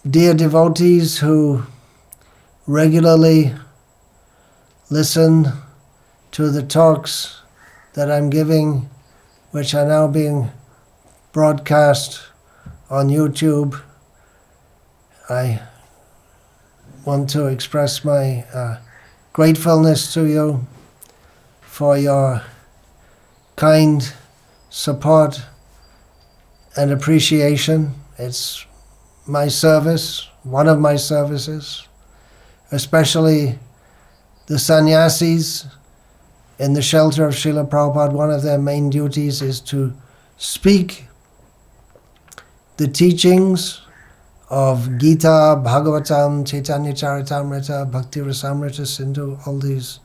dear devotees who regularly listen to the talks that I'm giving, which are now being broadcast on YouTube. I want to express my gratefulness to you for your kind support and appreciation. It's my service, one of my services, especially the sannyasis in the shelter of Srila Prabhupada. One of their main duties is to speak the teachings of Gita, Bhagavatam, Chaitanya Charitamrita, Bhakti Rasamrita Sindhu, all these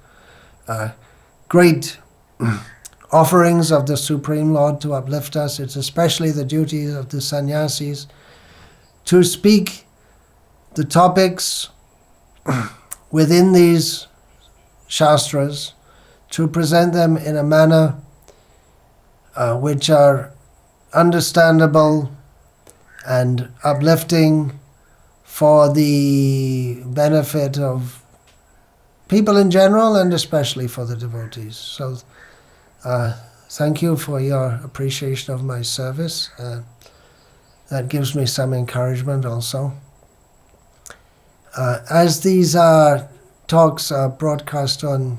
great offerings of the Supreme Lord to uplift us. It's especially the duty of the sannyasis to speak the topics within these shastras, to present them in a manner which are understandable and uplifting for the benefit of people in general and especially for the devotees. So thank you for your appreciation of my service. That gives me some encouragement also. As these talks are broadcast on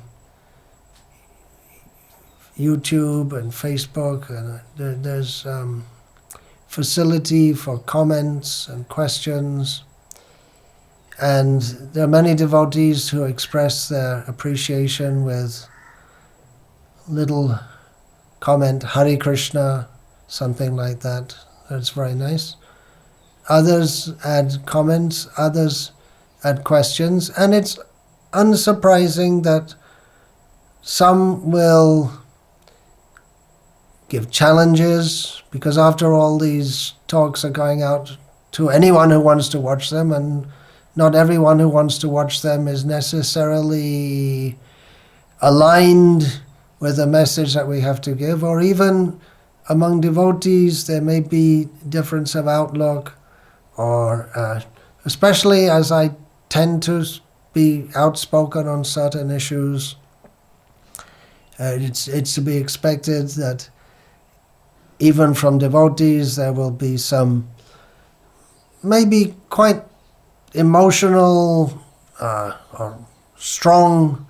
YouTube and Facebook, and there's facility for comments and questions, and there are many devotees who express their appreciation with little comment, Hare Krishna, something like that. That's very nice. Others add comments, others add questions, and it's unsurprising that some will give challenges, because after all, these talks are going out to anyone who wants to watch them, and not everyone who wants to watch them is necessarily aligned with the message that we have to give, or even among devotees there may be difference of outlook, or especially as I tend to be outspoken on certain issues, it's to be expected that even from devotees there will be some maybe quite emotional or strong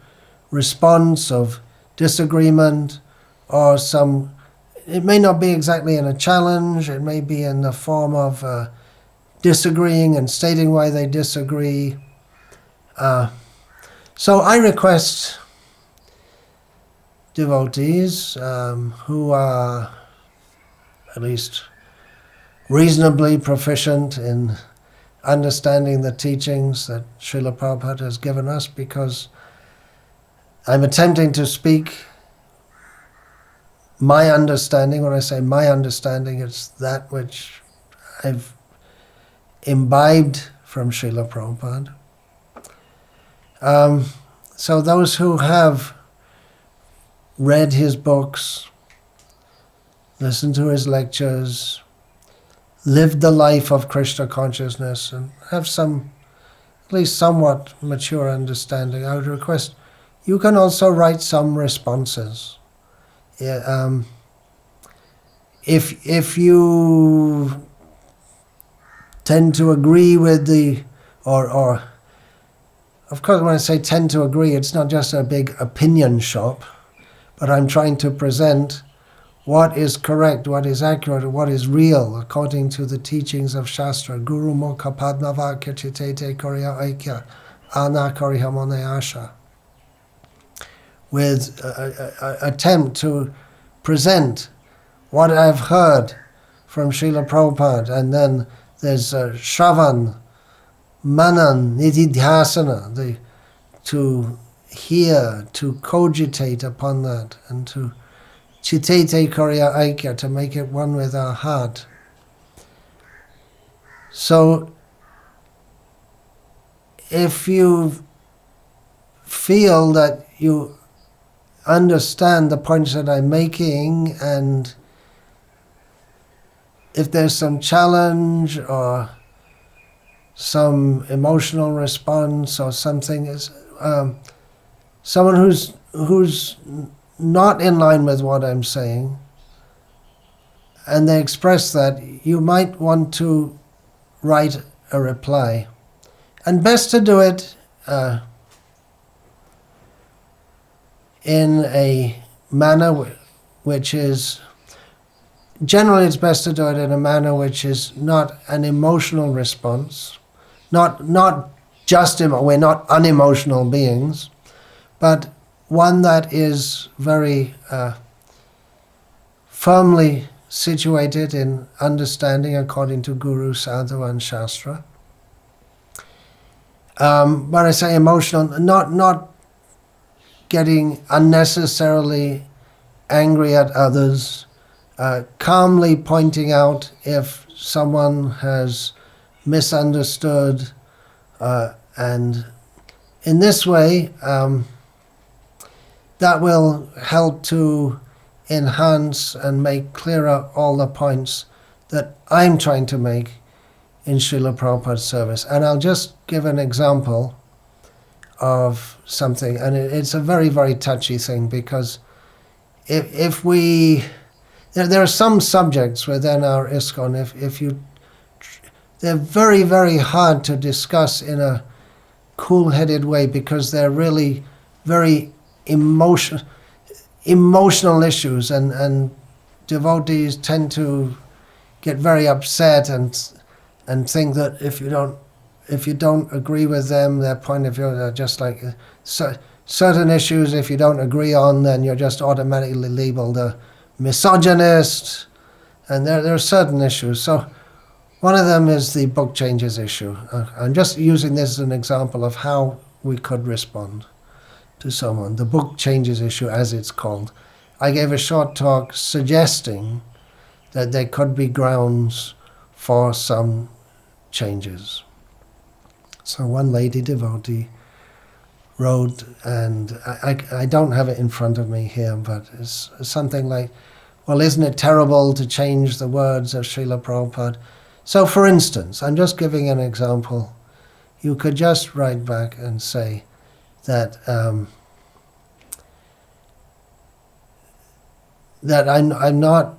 response of disagreement, or some, it may not be exactly in a challenge, it may be in the form of disagreeing and stating why they disagree. So I request devotees who are at least reasonably proficient in understanding the teachings that Srila Prabhupada has given us, because I'm attempting to speak my understanding. When I say my understanding, it's that which I've imbibed from Srila Prabhupada. So those who have read his books, listened to his lectures, lived the life of Krishna consciousness, and have some, at least somewhat mature understanding, I would request you can also write some responses. If you tend to agree with or of course when I say tend to agree, it's not just a big opinion shop, but I'm trying to present what is correct, what is accurate, what is real according to the teachings of Shastra. Guru Mukha Padmavakya Chitete Korya Aikya Ana Karihamone Asha. With attempt to present what I've heard from Srila Prabhupada, and then there's Shravan, Manan, Nididhyasana, to hear, to cogitate upon that, and to Chitete Korya Aikya, to make it one with our heart. So if you feel that you understand the points that I'm making, and if there's some challenge or some emotional response or something is someone who's not in line with what I'm saying, and they express that, you might want to write a reply. And best to do it in a manner which is, generally it's best to do it in a manner which is not an emotional response, not just, we're not unemotional beings, but one that is very firmly situated in understanding according to Guru, Sadhu and Shastra. When I say emotional, not getting unnecessarily angry at others, calmly pointing out if someone has misunderstood, and in this way that will help to enhance and make clearer all the points that I'm trying to make in Srila Prabhupada's service. And I'll just give an example of something, and it's a very, very touchy thing, because if we, there are some subjects within our ISKCON, if you, they're very, very hard to discuss in a cool-headed way, because they're really very emotional issues, and devotees tend to get very upset and think that if you don't agree with them, their point of view, are just like certain issues, if you don't agree on, then you're just automatically labeled a misogynist, and there are certain issues. So one of them is the book changes issue. I'm just using this as an example of how we could respond to someone. The book changes issue, as it's called. I gave a short talk suggesting that there could be grounds for some changes. So one lady devotee wrote, and I don't have it in front of me here, but it's something like, well, isn't it terrible to change the words of Srila Prabhupada? So for instance, I'm just giving an example. You could just write back and say that that I'm not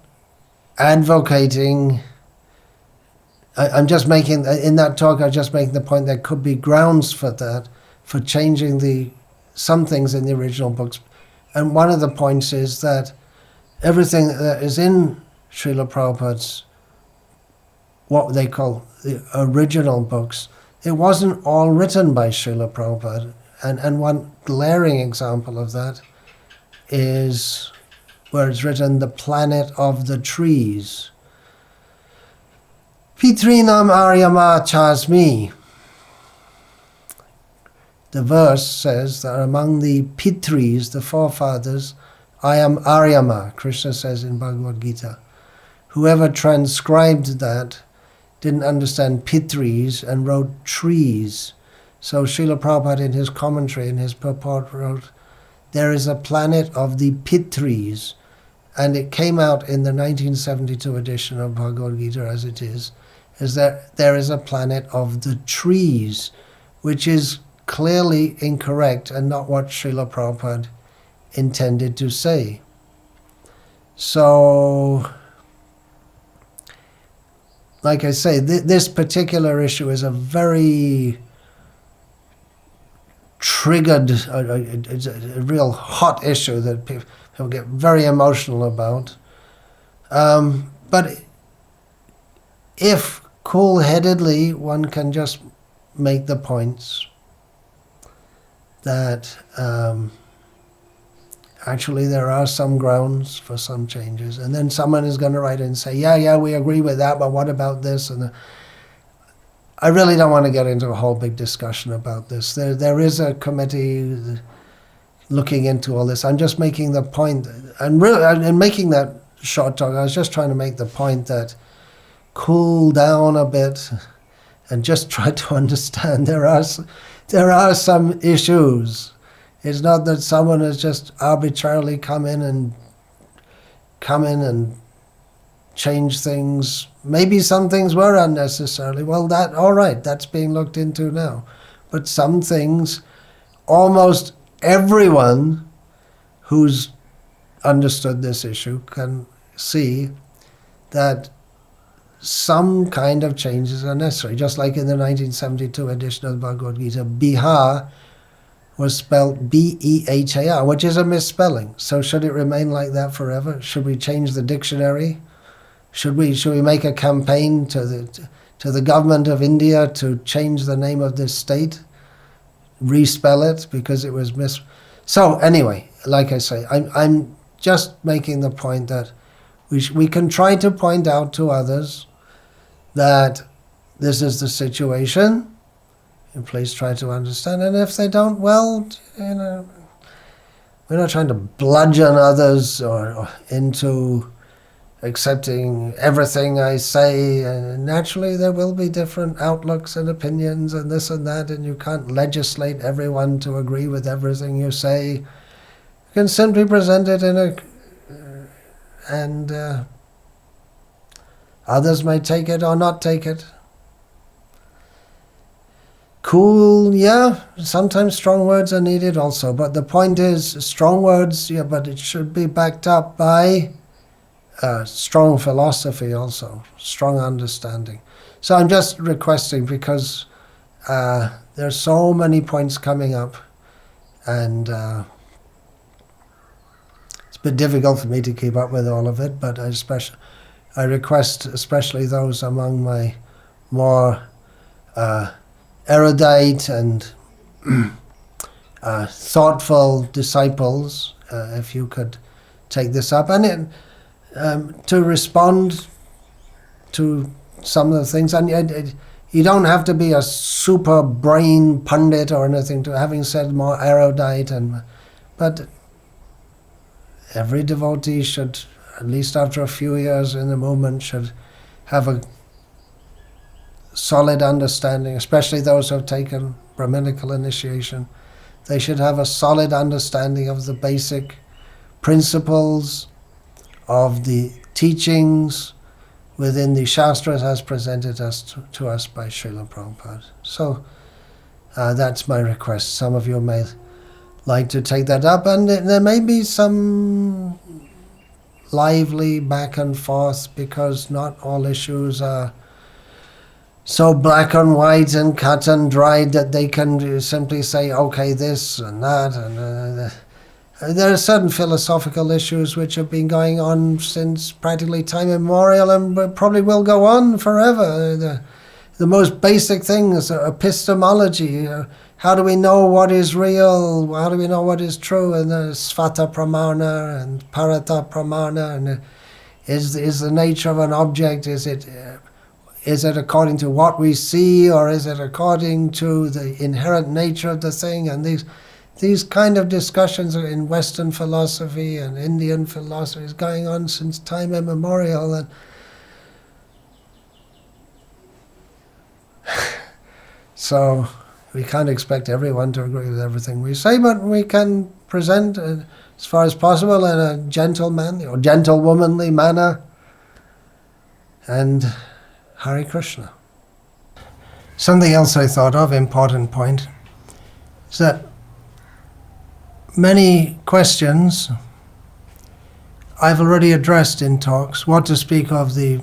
advocating. I'm just making, in that talk, I'm just making the point there could be grounds for that, for changing some things in the original books. And one of the points is that everything that is in Srila Prabhupada's, what they call the original books, it wasn't all written by Srila Prabhupada. And one glaring example of that is where it's written, the planet of the trees. Pitrinam Aryama Chasmi. The verse says that among the Pitris, the forefathers, I am Aryama, Krishna says in Bhagavad Gita. Whoever transcribed that didn't understand Pitris and wrote trees. So Srila Prabhupada in his commentary, in his purport, wrote, there is a planet of the Pitris. And it came out in the 1972 edition of Bhagavad Gita as it is that there is a planet of the trees, which is clearly incorrect and not what Srila Prabhupada intended to say. So, like I say, this particular issue is a very triggered, it's a real hot issue that people get very emotional about. But if cool-headedly one can just make the points that actually there are some grounds for some changes, and then someone is going to write in and say, yeah, we agree with that, but what about this? And I really don't want to get into a whole big discussion about this. There is a committee looking into all this. I'm just making the point, and really, in making that short talk, I was just trying to make the point that cool down a bit and just try to understand there are some issues. It's not that someone has just arbitrarily come in and change things. Maybe some things were unnecessarily. Well, all right, that's being looked into now. But some things, almost everyone who's understood this issue can see that some kind of changes are necessary. Just like in the 1972 edition of the Bhagavad Gita, Bihar was spelled B-E-H-A-R, which is a misspelling. So should it remain like that forever? Should we change the dictionary? Should we make a campaign to the government of India to change the name of this state, respell it because it was So anyway, like I say, I'm just making the point that we can try to point out to others that this is the situation, and please try to understand. And if they don't, well, we're not trying to bludgeon others or into accepting everything I say. And naturally, there will be different outlooks and opinions and this and that, and you can't legislate everyone to agree with everything you say. You can simply present it and others may take it or not take it. Cool, yeah, sometimes strong words are needed also, but the point is, strong words, yeah, but it should be backed up by strong philosophy also, strong understanding. So I'm just requesting, because there are so many points coming up, and it's a bit difficult for me to keep up with all of it, but I request especially those among my more erudite and thoughtful disciples, if you could take this up, and to respond to some of the things. And you don't have to be a super brain pundit or anything to having said more erudite, but every devotee should, at least after a few years in the movement, should have a solid understanding, especially those who have taken Brahminical initiation. They should have a solid understanding of the basic principles of the teachings within the Shastras as presented to us by Srila Prabhupada. So that's my request. Some of you may like to take that up, and there may be some lively back and forth, because not all issues are so black and white and cut and dried that they can simply say, okay, this and that. And there are certain philosophical issues which have been going on since practically time immemorial, and probably will go on forever. The most basic things, epistemology. How do we know what is real? How do we know what is true? And svata pramana and parata pramana. And is the nature of an object, is it according to what we see, or is it according to the inherent nature of the thing? And these kind of discussions are in Western philosophy and Indian philosophy is going on since time immemorial. And so we can't expect everyone to agree with everything we say, but we can present as far as possible in a gentlemanly or gentlewomanly manner. And Hare Krishna. Something else I thought of, important point, is that many questions I've already addressed in talks, what to speak of the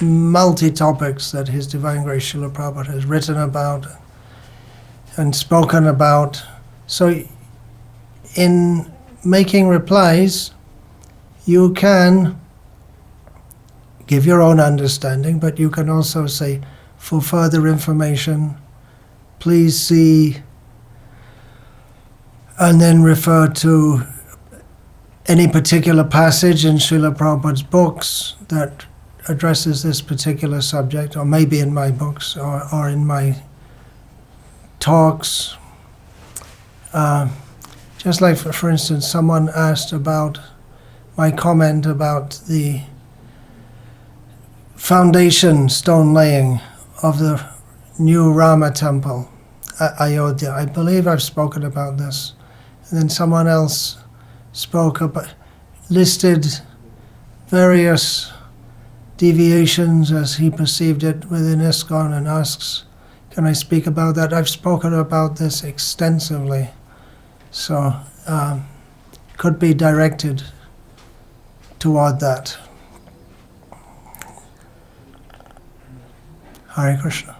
multi-topics that His Divine Grace Srila Prabhupada has written about and spoken about. So in making replies, you can give your own understanding, but you can also say, for further information, please see, and then refer to any particular passage in Srila Prabhupada's books that addresses this particular subject, or maybe in my books or in my talks. Just like, for instance, someone asked about my comment about the foundation stone laying of the new Rama temple at Ayodhya. I believe I've spoken about this. And then someone else listed various deviations as he perceived it within ISKCON and asks, can I speak about that? I've spoken about this extensively, so could be directed toward that. Hare Krishna.